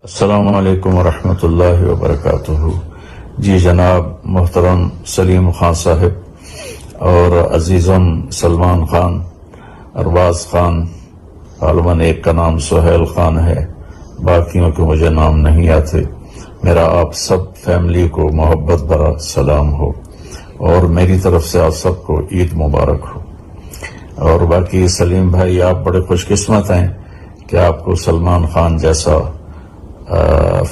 السلام علیکم ورحمۃ اللہ وبرکاتہ۔ جی جناب محترم سلیم خان صاحب اور عزیزم سلمان خان، ارباز خان، غالباً ایک کا نام سہیل خان ہے، باقیوں کے مجھے نام نہیں آتے۔ میرا آپ سب فیملی کو محبت بھرا سلام ہو اور میری طرف سے آپ سب کو عید مبارک ہو۔ اور باقی سلیم بھائی، آپ بڑے خوش قسمت ہیں کہ آپ کو سلمان خان جیسا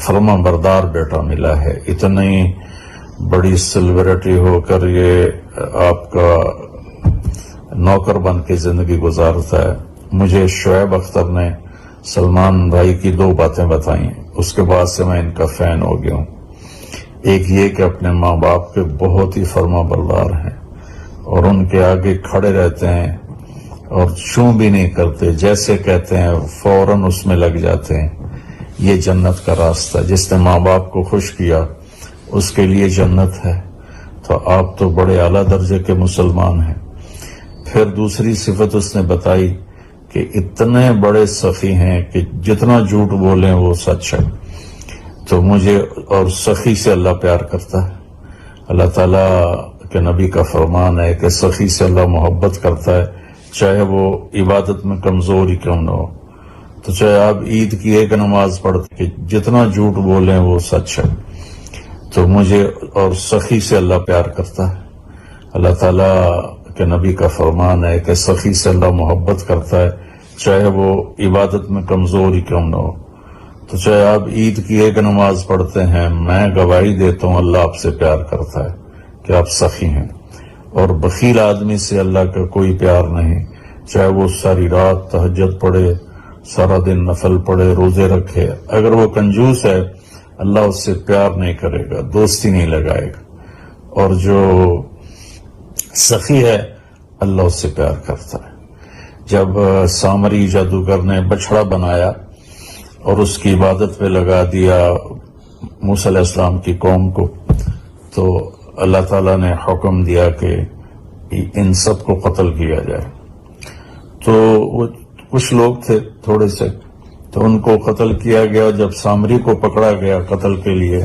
فرما بردار بیٹا ملا ہے۔ اتنی بڑی سیلیبریٹی ہو کر یہ آپ کا نوکر بن کے زندگی گزارتا ہے۔ مجھے شعیب اختر نے سلمان بھائی کی دو باتیں بتائیں، اس کے بعد سے میں ان کا فین ہو گیا ہوں۔ ایک یہ کہ اپنے ماں باپ کے بہت ہی فرما بردار ہیں اور ان کے آگے کھڑے رہتے ہیں اور چوں بھی نہیں کرتے، جیسے کہتے ہیں فوراً اس میں لگ جاتے ہیں۔ یہ جنت کا راستہ، جس نے ماں باپ کو خوش کیا اس کے لیے جنت ہے۔ تو آپ تو بڑے اعلیٰ درجے کے مسلمان ہیں۔ پھر دوسری صفت اس نے بتائی کہ اتنے بڑے سخی ہیں کہ جتنا جھوٹ بولیں وہ سچ ہے۔ تو مجھے اور سخی سے اللہ پیار کرتا ہے۔ اللہ تعالیٰ کے نبی کا فرمان ہے کہ سخی سے اللہ محبت کرتا ہے، چاہے وہ عبادت میں کمزور ہی کیوں نہ ہو۔ تو چاہے آپ عید کی ایک نماز پڑھتے کہ جتنا جھوٹ بولیں وہ سچ ہے۔ تو مجھے اور سخی سے اللہ پیار کرتا ہے۔ اللہ تعالیٰ کے نبی کا فرمان ہے کہ سخی سے اللہ محبت کرتا ہے، چاہے وہ عبادت میں کمزور ہی کیوں نہ ہو۔ تو چاہے آپ عید کی ایک نماز پڑھتے ہیں، میں گواہی دیتا ہوں اللہ آپ سے پیار کرتا ہے کہ آپ سخی ہیں۔ اور بخیل آدمی سے اللہ کا کوئی پیار نہیں، چاہے وہ ساری رات تہجد پڑھے، سارا دن نفل پڑھے، روزے رکھے، اگر وہ کنجوس ہے اللہ اس سے پیار نہیں کرے گا، دوستی نہیں لگائے گا۔ اور جو سخی ہے اللہ اس سے پیار کرتا ہے۔ جب سامری جادوگر نے بچڑا بنایا اور اس کی عبادت پہ لگا دیا موسیٰ علیہ السلام کی قوم کو، تو اللہ تعالیٰ نے حکم دیا کہ ان سب کو قتل کیا جائے۔ تو وہ کچھ لوگ تھے تھوڑے سے، تو ان کو قتل کیا گیا۔ جب سامری کو پکڑا گیا قتل کے لیے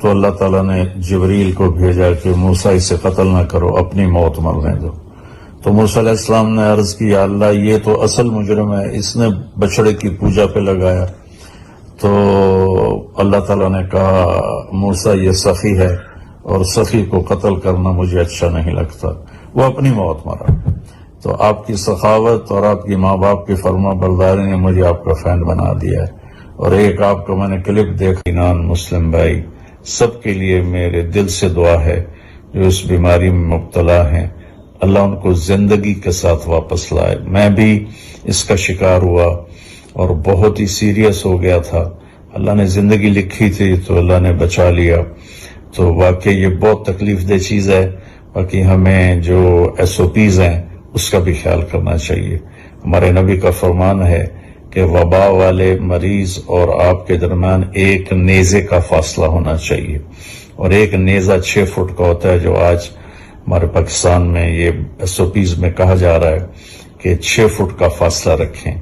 تو اللہ تعالیٰ نے جبریل کو بھیجا کہ موسیٰ اسے قتل نہ کرو، اپنی موت مرنے دو۔ تو موسیٰ علیہ السلام نے عرض کی، یا اللہ یہ تو اصل مجرم ہے، اس نے بچڑے کی پوجا پہ لگایا۔ تو اللہ تعالیٰ نے کہا موسیٰ یہ سخی ہے اور سخی کو قتل کرنا مجھے اچھا نہیں لگتا، وہ اپنی موت مرا۔ تو آپ کی سخاوت اور آپ کی ماں باپ کی فرما برداری نے مجھے آپ کا فین بنا دیا ہے۔ اور ایک آپ کا میں نے کلپ دیکھا، نان مسلم بھائی سب کے لیے میرے دل سے دعا ہے جو اس بیماری میں مبتلا ہیں، اللہ ان کو زندگی کے ساتھ واپس لائے۔ میں بھی اس کا شکار ہوا اور بہت ہی سیریس ہو گیا تھا، اللہ نے زندگی لکھی تھی تو اللہ نے بچا لیا۔ تو واقعی یہ بہت تکلیف دہ چیز ہے، باقی ہمیں جو SOPs ہیں اس کا بھی خیال کرنا چاہیے۔ ہمارے نبی کا فرمان ہے کہ وبا والے مریض اور آپ کے درمیان ایک نیزے کا فاصلہ ہونا چاہیے، اور ایک نیزہ 6 فٹ کا ہوتا ہے، جو آج ہمارے پاکستان میں یہ SOPs میں کہا جا رہا ہے کہ 6 فٹ کا فاصلہ رکھیں۔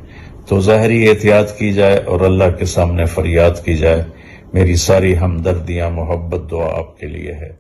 تو ظاہری احتیاط کی جائے اور اللہ کے سامنے فریاد کی جائے۔ میری ساری ہمدردیاں، محبت، دعا آپ کے لیے ہے۔